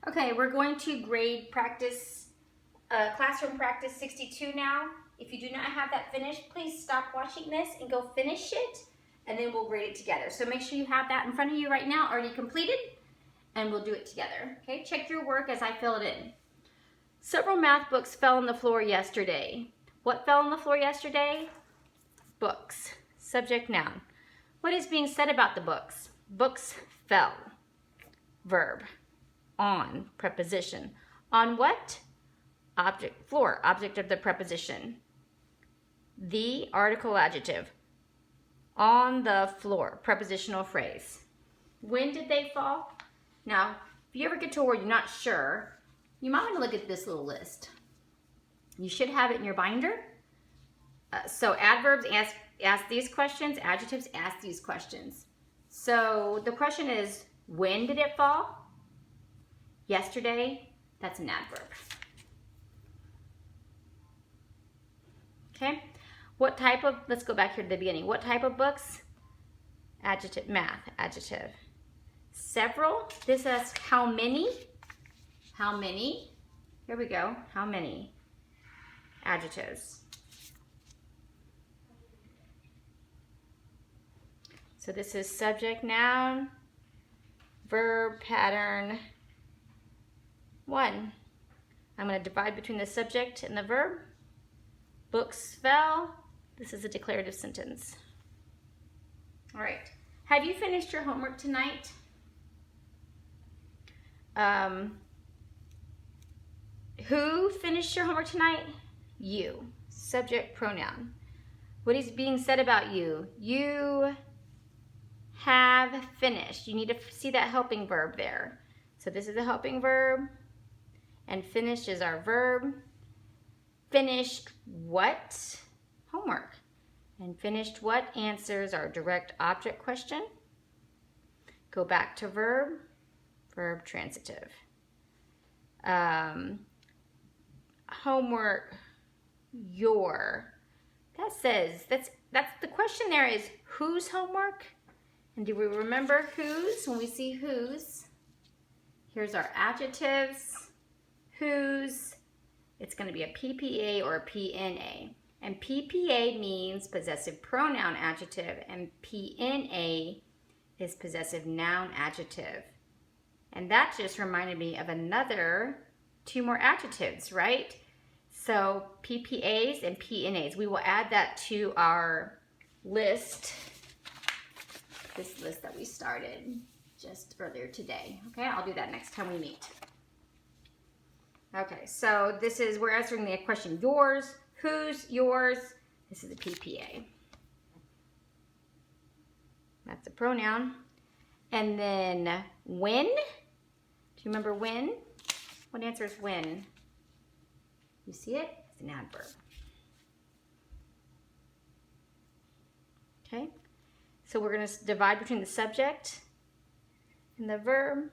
Okay, we're going to grade practice, classroom practice 62 now. If you do not have that finished, please stop watching this and go finish it, and then we'll grade it together. So make sure you have that in front of you right now, already completed, and we'll do it together. Okay, check your work as I fill it in. Several math books fell on the floor yesterday. What fell on the floor yesterday? Books. Subject, noun. What is being said about the books? Books fell. Verb. On, preposition. On what? Object, floor, object of the preposition. The, article, adjective. On the floor, prepositional phrase. When did they fall? Now, if you ever get to a word you're not sure, you might want to look at this little list. You should have it in your binder. So adverbs ask these questions, adjectives ask these questions. So the question is, when did it fall? Yesterday, that's an adverb. Okay, what type of, let's go back here to the beginning. What type of books? Adjective, math, adjective. Several, this asks how many? How many? Here we go, how many? Adjectives. So this is subject, noun, verb, pattern, 1. I'm going to divide between the subject and the verb. Books fell. This is a declarative sentence. All right. Have you finished your homework tonight? Who finished your homework tonight? You. Subject, pronoun. What is being said about you? You have finished. You need to see that helping verb there. So this is a helping verb. And finished is our verb. Finished what? Homework. And finished what answers our direct object question. Go back to verb. Verb transitive. Homework. Your. That says, that's the question there is whose homework? And do we remember whose when we see whose? Here's our adjectives. Whose, it's going to be a PPA or a PNA. And PPA means possessive pronoun adjective, and PNA is possessive noun adjective. And that just reminded me of two more adjectives, right? So PPAs and PNAs. We will add that to our list, this list that we started just earlier today. Okay, I'll do that next time we meet. Okay, so we're answering the question yours, whose, yours. This is a PPA. That's a pronoun. And then when, do you remember when? What answer is when? You see it? It's an adverb. Okay, so we're going to divide between the subject and the verb.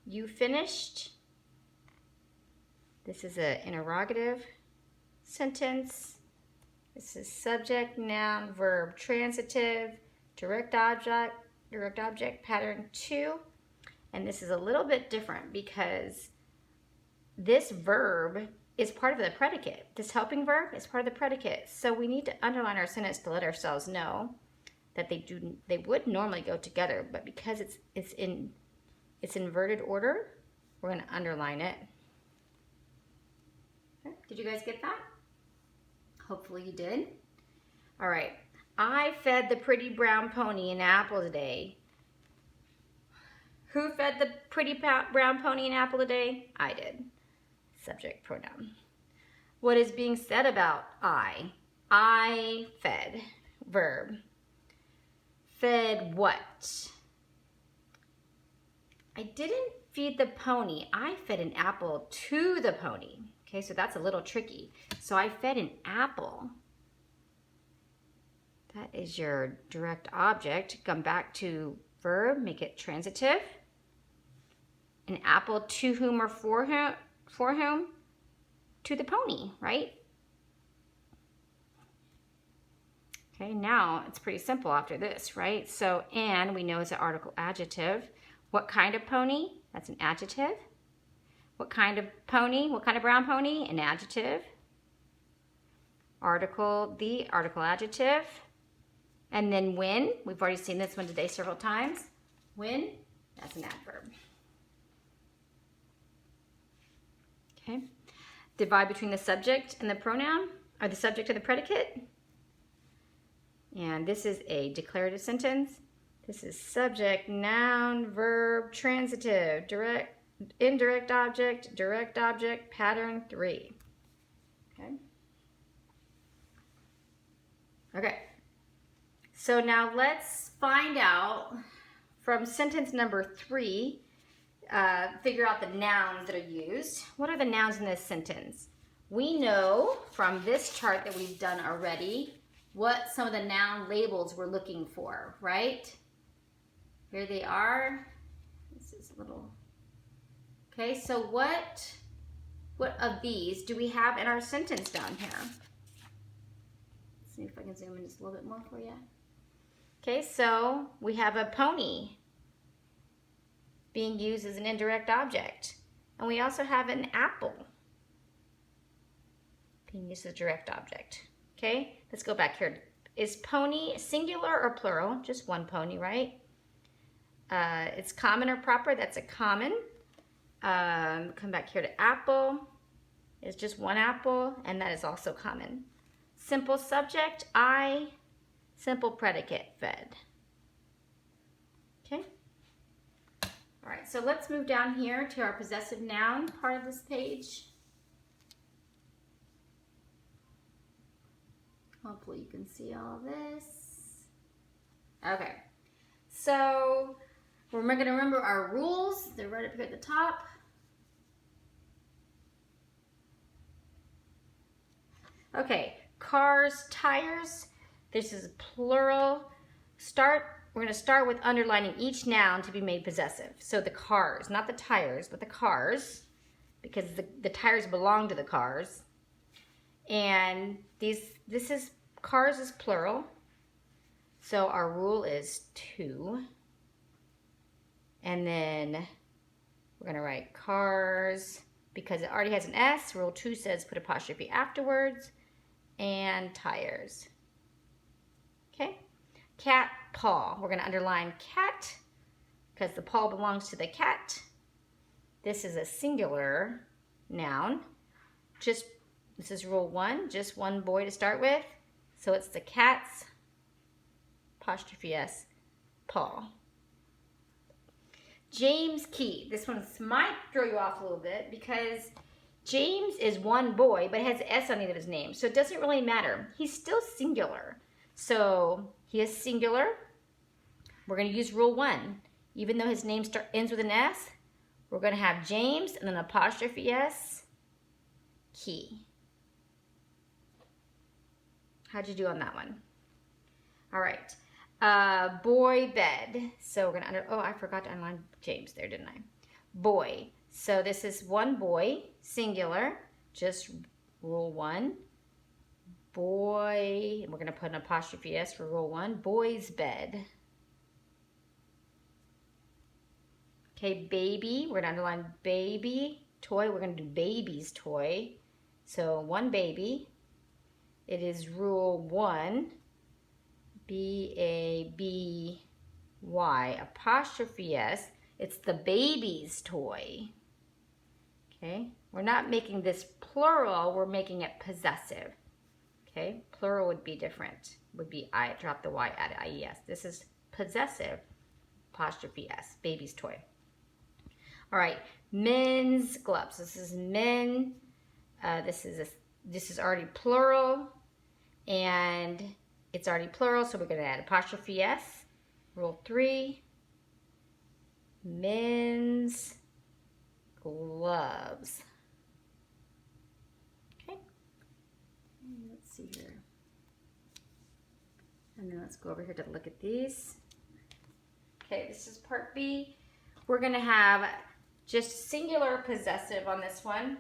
You finished. This is an interrogative sentence. This is subject, noun, verb, transitive, direct object, pattern 2. And this is a little bit different because this verb is part of the predicate. This helping verb is part of the predicate. So we need to underline our sentence to let ourselves know that they would normally go together, but because it's in inverted order, we're going to underline it. Did you guys get that? Hopefully you did. All right. I fed the pretty brown pony an apple today. Who fed the pretty brown pony an apple today? I did. Subject, pronoun. What is being said about I? I fed. Verb. Fed what? I didn't feed the pony. I fed an apple to the pony. Okay, so that's a little tricky. So I fed an apple. That is your direct object. Come back to verb, make it transitive. An apple to whom or for whom? For whom? To the pony, right? Okay, now it's pretty simple after this, right? So, and we know it's an article adjective. What kind of pony? That's an adjective. What kind of pony? What kind of brown pony? An adjective. Article, the article adjective. And then when, we've already seen this one today several times. When, that's an adverb. Okay. Divide between the subject and the pronoun, or the subject and the predicate. And this is a declarative sentence. This is subject, noun, verb, transitive, direct, indirect object, direct object, pattern 3. Okay. Okay. So now let's find out from sentence number 3, figure out the nouns that are used. What are the nouns in this sentence? We know from this chart that we've done already what some of the noun labels we're looking for, right? Here they are. This is a little, okay, so what of these do we have in our sentence down here? Let's see if I can zoom in just a little bit more for you. Okay, so we have a pony being used as an indirect object. And we also have an apple being used as a direct object. Okay, let's go back here. Is pony singular or plural? Just one pony, right? It's common or proper, that's a common. Come back here to apple. It's just one apple, and that is also common. Simple subject, I. Simple predicate, fed. Okay. All right, so let's move down here to our possessive noun part of this page. Hopefully you can see all of this. Okay, so we're going to remember our rules. They're right up here at the top. Okay, cars, tires. This is plural. We're going to start with underlining each noun to be made possessive. So the cars, not the tires, but the cars, because the tires belong to the cars. And cars is plural. So our rule is 2. And then we're going to write cars, because it already has an S. Rule 2 says put apostrophe afterwards. And tires. Okay. Cat, paw. We're going to underline cat, because the paw belongs to the cat. This is a singular noun. This is rule 1, just one boy to start with. So it's the cat's, apostrophe S, paw. James Key. This one might throw you off a little bit, because James is one boy, but has an S on the end of his name. So it doesn't really matter. He's still singular. So he is singular. We're going to use rule 1. Even though his name ends with an S, we're going to have James and then apostrophe S, Key. How'd you do on that one? All right. Boy, bed. So we're going to I forgot to underline James there, didn't I? Boy. So this is one boy, singular, just rule 1. Boy, and we're going to put an apostrophe S for rule 1. Boy's bed. Okay, baby, we're going to underline baby. Toy, we're going to do baby's toy. So one baby. It is rule 1. B-A-B-Y, apostrophe S. It's the baby's toy. Okay, we're not making this plural, we're making it possessive. Okay, plural would be different. Would be I, drop the Y, add I-E-S. This is possessive, apostrophe S, baby's toy. All right, men's gloves. This is men. This is already plural, and it's already plural, so we're going to add apostrophe S. Rule 3. Men's gloves. Okay. Let's see here. And then let's go over here to look at these. Okay, this is part B. We're going to have just singular possessive on this one.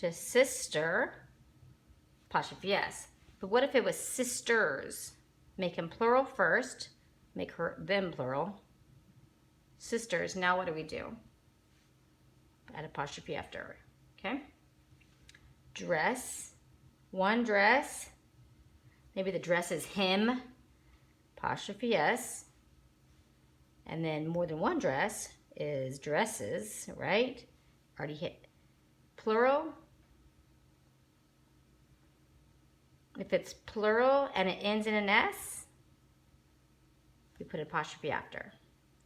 Just sister, apostrophe S. But what if it was sisters? Make them plural first. Make them plural. Sisters, now what do we do? Add apostrophe after, okay? Dress, one dress. Maybe the dress is him, apostrophe S. And then more than one dress is dresses, right? Already hit plural. If it's plural and it ends in an S, we put apostrophe after,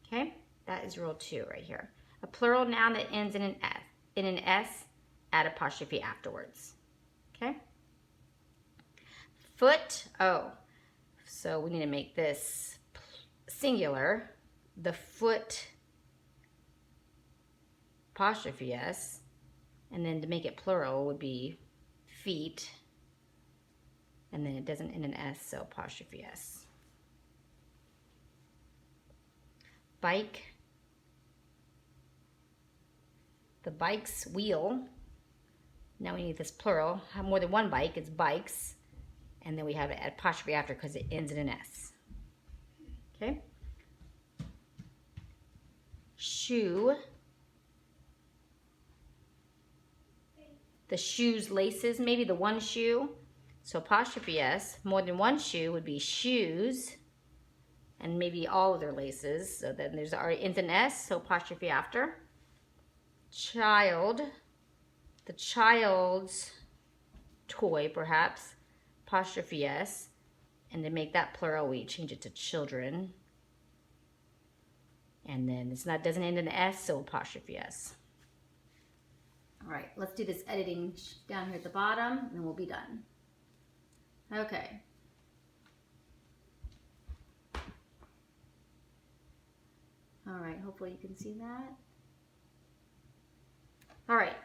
okay? That is rule 2 right here. A plural noun that ends in an S, add apostrophe afterwards, okay? Foot, oh, so we need to make this singular. The foot, apostrophe S, and then to make it plural would be feet, and then it doesn't end in S, so apostrophe S. Bike, the bike's wheel. Now we need this plural. Have more than one bike, it's bikes. And then we have an apostrophe after because it ends in an S. Okay? Shoe. The shoe's laces, maybe the one shoe. So apostrophe S. More than one shoe would be shoes. And maybe all of their laces. So then there's already ends in S, so apostrophe after. Child. The child's toy, perhaps. Apostrophe S. And to make that plural, we change it to children. And then it's not, doesn't end in S, so apostrophe S. All right, let's do this editing down here at the bottom, and then we'll be done. Okay. All right, hopefully you can see that. All right.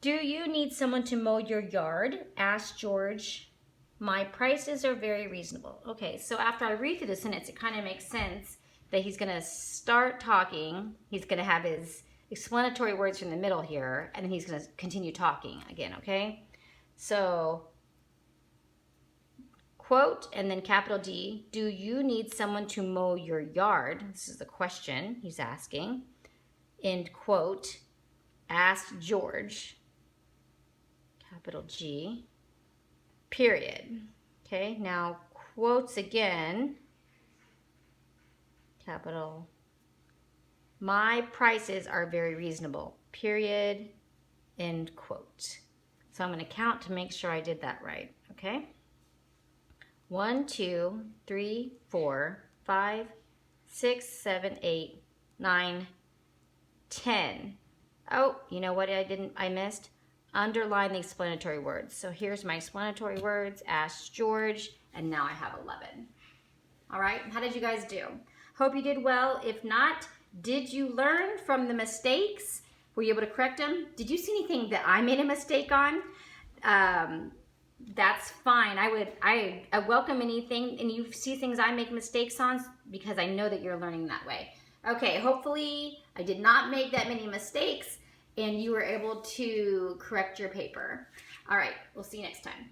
Do you need someone to mow your yard? Asked George. My prices are very reasonable. Okay, so after I read through the sentence, it kind of makes sense that he's going to start talking. He's going to have his explanatory words from the middle here, and then he's going to continue talking again, okay? So, quote, and then capital D, do you need someone to mow your yard? This is the question he's asking. End quote, asked George, capital G, period. Okay, now quotes again, capital, my prices are very reasonable, period, end quote. So I'm going to count to make sure I did that right, okay? 1, 2, 3, 4, 5, 6, 7, 8, 9, 10. Oh, you know what I missed? Underline the explanatory words. So here's my explanatory words, asked George, and now I have 11. All right, how did you guys do? Hope you did well. If not, did you learn from the mistakes? Were you able to correct them? Did you see anything that I made a mistake on? That's fine. I welcome anything, and you see things I make mistakes on because I know that you're learning that way. Okay, hopefully I did not make that many mistakes and you were able to correct your paper. All right, we'll see you next time.